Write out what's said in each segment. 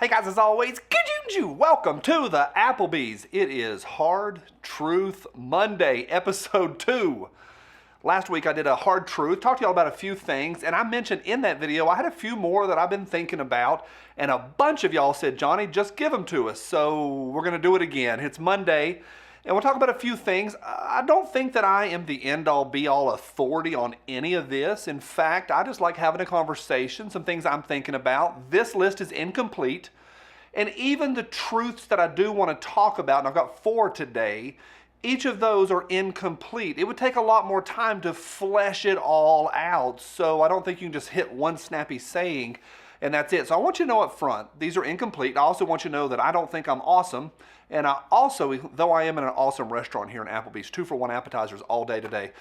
Hey guys, as always, welcome to the Applebee's. It is Hard Truth Monday, episode 2. Last week I did a Hard Truth, talked to y'all about a few things, and I mentioned in that video I had a few more that I've been thinking about, and a bunch of y'all said, Johnny, just give them to us. So we're going to do it again. It's Monday, and we'll talk about a few things. I don't think that I am the end-all, be-all authority on any of this. In fact, I just like having a conversation, some things I'm thinking about. This list is incomplete. And even the truths that I do want to talk about, and I've got 4 today, each of those are incomplete. It would take a lot more time to flesh it all out. So I don't think you can just hit one snappy saying and that's it. So I want you to know up front, these are incomplete. I also want you to know that I don't think I'm awesome. And I also, though I am in an awesome restaurant here in Applebee's, 2-for-1 appetizers all day today.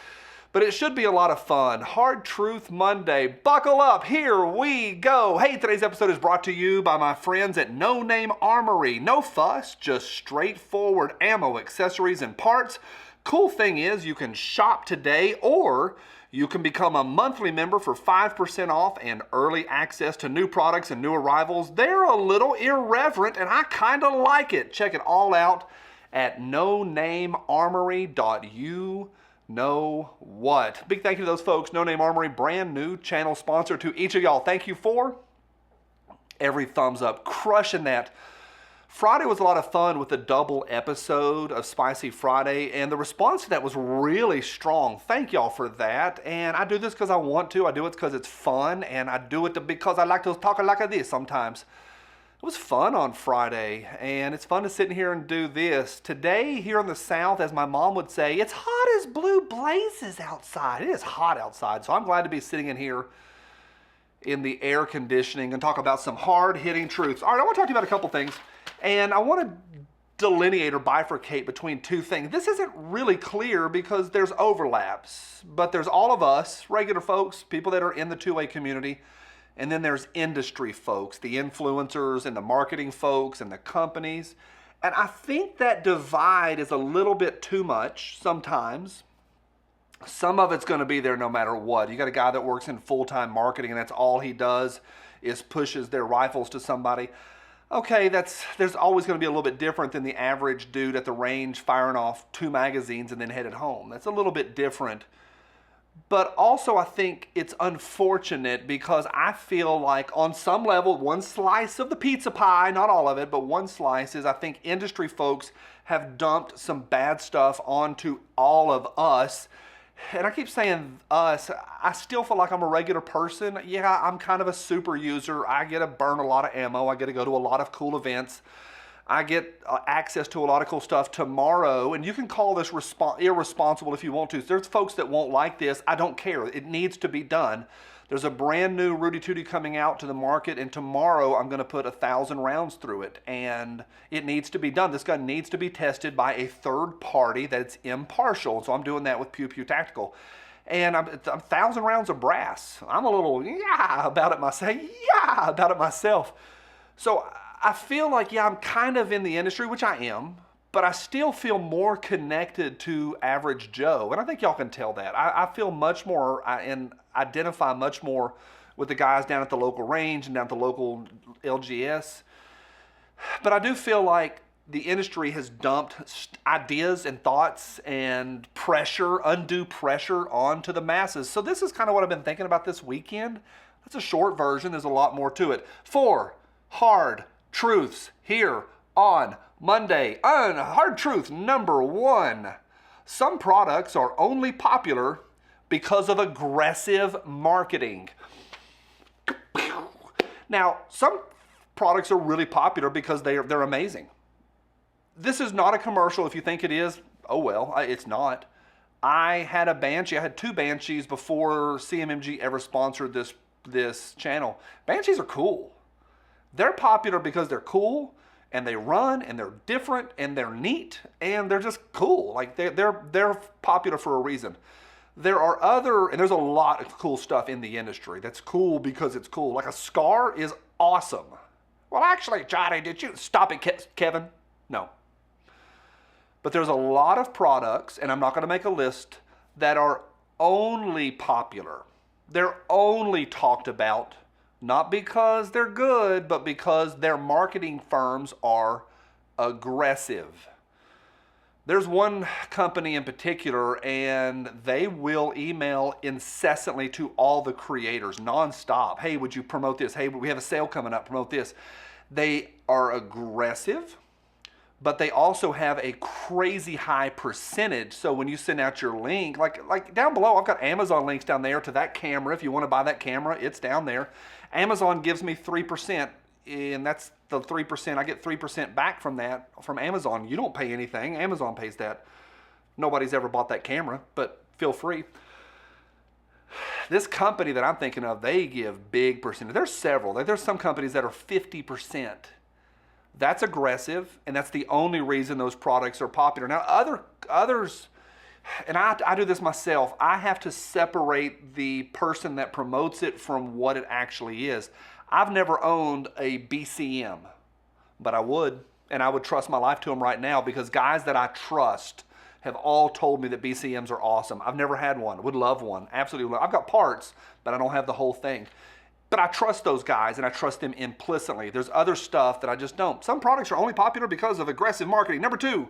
But it should be a lot of fun. Hard Truth Monday. Buckle up. Here we go. Hey, today's episode is brought to you by my friends at Name Armory. No fuss, just straightforward ammo, accessories, and parts. Cool thing is you can shop today or you can become a monthly member for 5% off and early access to new products and new arrivals. They're a little irreverent and I kind of like it. Check it all out at nonamearmory.u. Know what? Big thank you to those folks. No Name Armory, brand new channel sponsor. To each of y'all, thank you for every thumbs up. Crushing that. Friday was a lot of fun with the double episode of Spicy Friday, and the response to that was really strong. Thank y'all for that. And I do this because I want to. I do it because it's fun, and I do it because I like to talk like this sometimes. It was fun on Friday, and it's fun to sit in here and do this. Today, here in the South, as my mom would say, it's hot as blue blazes outside. It is hot outside, so I'm glad to be sitting in here in the air conditioning and talk about some hard-hitting truths. All right, I want to talk to you about a couple things, and I want to delineate or bifurcate between two things. This isn't really clear because there's overlaps, but there's all of us, regular folks, people that are in the two-way community, and then there's industry folks, the influencers and the marketing folks and the companies. And I think that divide is a little bit too much sometimes. Some of it's going to be there no matter what. You got a guy that works in full-time marketing and that's all he does is pushes their rifles to somebody. Okay, there's always going to be a little bit different than the average dude at the range firing off 2 magazines and then headed home. That's a little bit different. But also I think it's unfortunate because I feel like on some level, one slice of the pizza pie, not all of it, but one slice is I think industry folks have dumped some bad stuff onto all of us. And I keep saying us, I still feel like I'm a regular person. Yeah, I'm kind of a super user. I get to burn a lot of ammo. I get to go to a lot of cool events. I get access to a lot of cool stuff tomorrow, and you can call this irresponsible if you want to. There's folks that won't like this. I don't care. It needs to be done. There's a brand new Rudy Tooty coming out to the market, and tomorrow I'm going to put 1,000 rounds through it, and it needs to be done. This gun needs to be tested by a third party that's impartial, so I'm doing that with Pew Pew Tactical. And I'm 1,000 rounds of brass. I'm a little about it myself. So I feel like, yeah, I'm kind of in the industry, which I am, but I still feel more connected to average Joe. And I think y'all can tell that. I feel much more and identify much more with the guys down at the local range and down at the local LGS. But I do feel like the industry has dumped ideas and thoughts and pressure, undue pressure onto the masses. So this is kind of what I've been thinking about this weekend. That's a short version. There's a lot more to it. 4 hard truths here on Monday. Hard truth number 1. Some products are only popular because of aggressive marketing. Now, some products are really popular because they're amazing. This is not a commercial. If you think it is, oh well, it's not. I had a Banshee. I had 2 Banshees before CMMG ever sponsored this channel. Banshees are cool. They're popular because they're cool and they run and they're different and they're neat and they're just cool. Like they're popular for a reason. There are and there's a lot of cool stuff in the industry that's cool because it's cool. Like a Scar is awesome. Well, actually, Johnny, did you stop it, Kevin? No. But there's a lot of products, and I'm not going to make a list, that are only popular. They're only talked about Not because they're good, but because their marketing firms are aggressive. There's one company in particular, and they will email incessantly to all the creators, nonstop. Hey, would you promote this? Hey, we have a sale coming up, promote this. They are aggressive, but they also have a crazy high percentage. So when you send out your link, like down below, I've got Amazon links down there to that camera. If you want to buy that camera, it's down there. Amazon gives me 3%, and that's the 3%. I get 3% back from that from Amazon. You don't pay anything. Amazon pays that. Nobody's ever bought that camera, but feel free. This company that I'm thinking of, they give big percentage. There's several. There's some companies that are 50%. That's aggressive, and that's the only reason those products are popular. Now, others, and I do this myself, I have to separate the person that promotes it from what it actually is. I've never owned a BCM, but I would, and I would trust my life to them right now because guys that I trust have all told me that BCMs are awesome. I've never had one, would love one, absolutely love. I've got parts, but I don't have the whole thing. But I trust those guys, and I trust them implicitly. There's other stuff that I just don't. Some products are only popular because of aggressive marketing. Number two,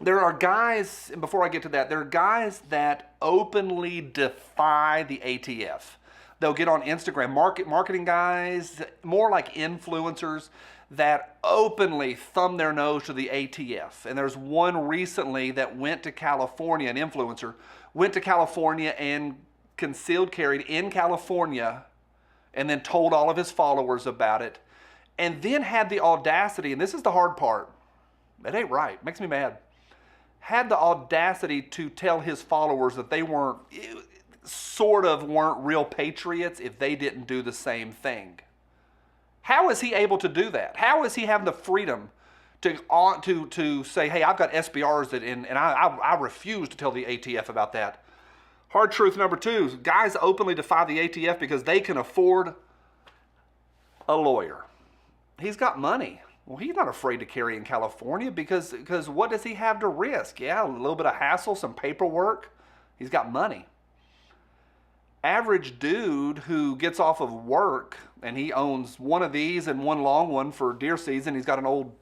there are guys, and before I get to that, there are guys that openly defy the ATF. They'll get on Instagram, marketing guys, more like influencers, that openly thumb their nose to the ATF. And there's one recently that went to California, an influencer, went to California and concealed carried in California and then told all of his followers about it, and then had the audacity, and this is the hard part, it ain't right, it makes me mad, had the audacity to tell his followers that they weren't real patriots if they didn't do the same thing. How is he able to do that? How is he having the freedom to say, hey, I've got SBRs and I refuse to tell the ATF about that? Hard truth number two, guys openly defy the ATF because they can afford a lawyer. He's got money. Well, he's not afraid to carry in California because what does he have to risk? Yeah, a little bit of hassle, some paperwork. He's got money. Average dude who gets off of work and he owns one of these and one long one for deer season. He's got an old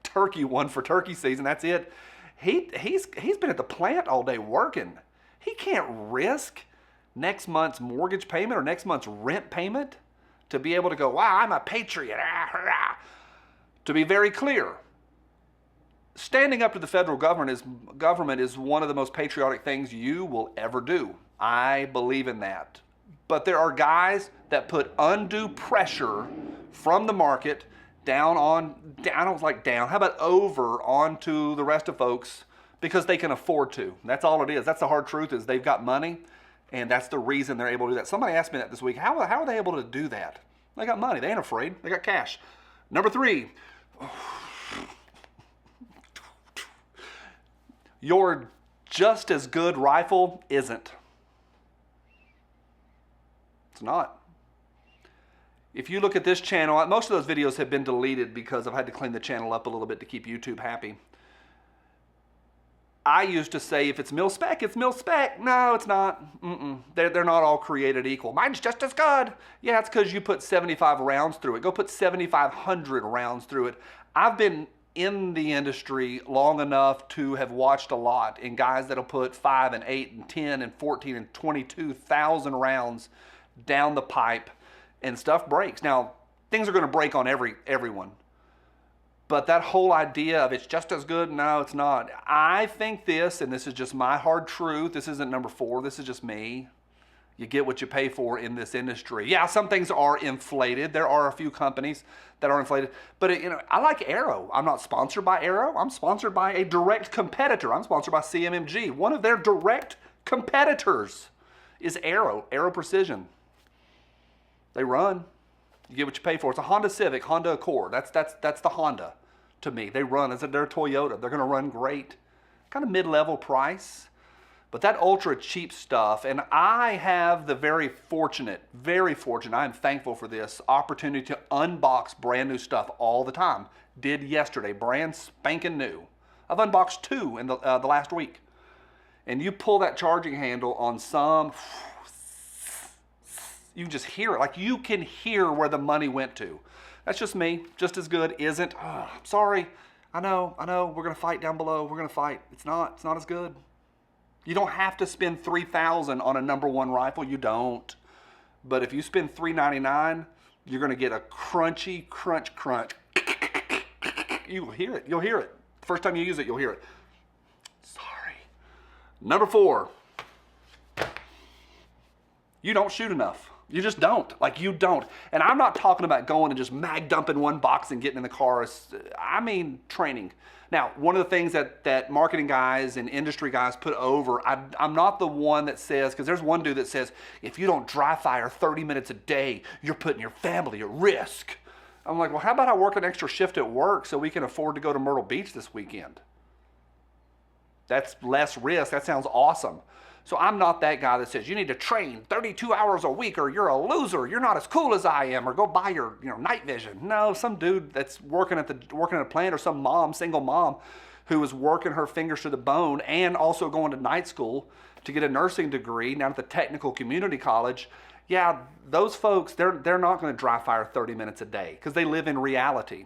turkey one for turkey season. That's it. He's been at the plant all day working. He can't risk next month's mortgage payment or next month's rent payment to be able to go, wow, I'm a patriot. To be very clear, standing up to the federal government is one of the most patriotic things you will ever do. I believe in that. But there are guys that put undue pressure from the market down, how about over onto the rest of folks because they can afford to. That's all it is. That's the hard truth, is they've got money, and that's the reason they're able to do that. Somebody asked me that this week. How are they able to do that? They got money. They ain't afraid. They got cash. Number three, your just as good rifle isn't. It's not. If you look at this channel, most of those videos have been deleted because I've had to clean the channel up a little bit to keep YouTube happy. I used to say, if it's mil spec, it's mil spec. No, it's not. They're not all created equal. Mine's just as good. Yeah, it's because you put 75 rounds through it. Go put 7,500 rounds through it. I've been in the industry long enough to have watched a lot, and guys that'll put 5 and 8 and 10 and 14 and 22,000 rounds down the pipe, and stuff breaks. Now, things are going to break on everyone. But that whole idea of it's just as good, no, it's not. I think this, and this is just my hard truth, this isn't number 4, this is just me. You get what you pay for in this industry. Yeah, some things are inflated. There are a few companies that are inflated. But I like Arrow. I'm not sponsored by Arrow. I'm sponsored by a direct competitor. I'm sponsored by CMMG. One of their direct competitors is Arrow Precision. They run. You get what you pay for. It's a Honda Civic, Honda Accord. That's the Honda to me. They run. They're Toyota. They're going to run great. Kind of mid-level price. But that ultra cheap stuff, and I have the very fortunate, I'm thankful for this opportunity to unbox brand new stuff all the time. Did yesterday, brand spanking new. I've unboxed 2 in the last week. And you pull that charging handle on some, just hear it. Like you can hear where the money went to. That's just me. Just as good isn't. Oh, I'm sorry. I know. We're gonna fight down below. We're gonna fight. It's not as good. You don't have to spend $3,000 on a #1 rifle. You don't. But if you spend $399, you're gonna get a crunchy crunch. You'll hear it. You'll hear it. The first time you use it, you'll hear it. Sorry. Number 4. You don't shoot enough. You just don't. Like, you don't. And I'm not talking about going and just mag dumping one box and getting in the car. I mean training. Now, one of the things that marketing guys and industry guys put over, I'm not the one that says, because there's one dude that says, if you don't dry fire 30 minutes a day, you're putting your family at risk. I'm like, well, how about I work an extra shift at work so we can afford to go to Myrtle Beach this weekend? That's less risk. That sounds awesome. So I'm not that guy that says you need to train 32 hours a week or you're a loser. You're not as cool as I am, or go buy your night vision. No, some dude that's working at a plant, or some single mom who is working her fingers to the bone and also going to night school to get a nursing degree down at the technical community college. Yeah, those folks, they're not going to dry fire 30 minutes a day because they live in reality.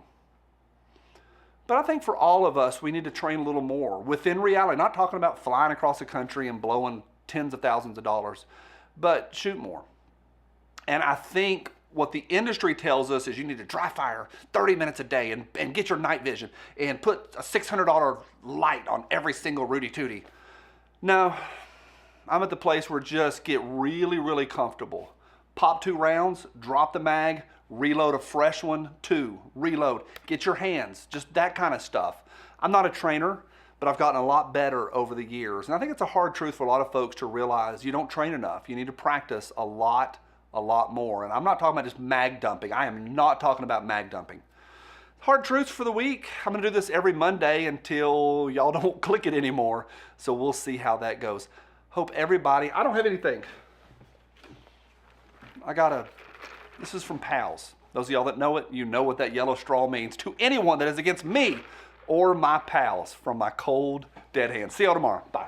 But I think for all of us, we need to train a little more within reality. Not talking about flying across the country and blowing tens of thousands of dollars, but shoot more. And I think what the industry tells us is you need to dry fire 30 minutes a day and get your night vision and put a $600 light on every single Rudy Tooty. No, I'm at the place where just get really, really comfortable. Pop 2 rounds, drop the mag, reload a fresh one, 2, reload. Get your hands, just that kind of stuff. I'm not a trainer, but I've gotten a lot better over the years. And I think it's a hard truth for a lot of folks to realize you don't train enough. You need to practice a lot more. And I'm not talking about just mag dumping. I am not talking about mag dumping. Hard truths for the week. I'm gonna do this every Monday until y'all don't click it anymore. So we'll see how that goes. Hope everybody, I don't have anything. This is from pals. Those of y'all that know it, you know what that yellow straw means to anyone that is against me or my pals from my cold, dead hands. See y'all tomorrow. Bye.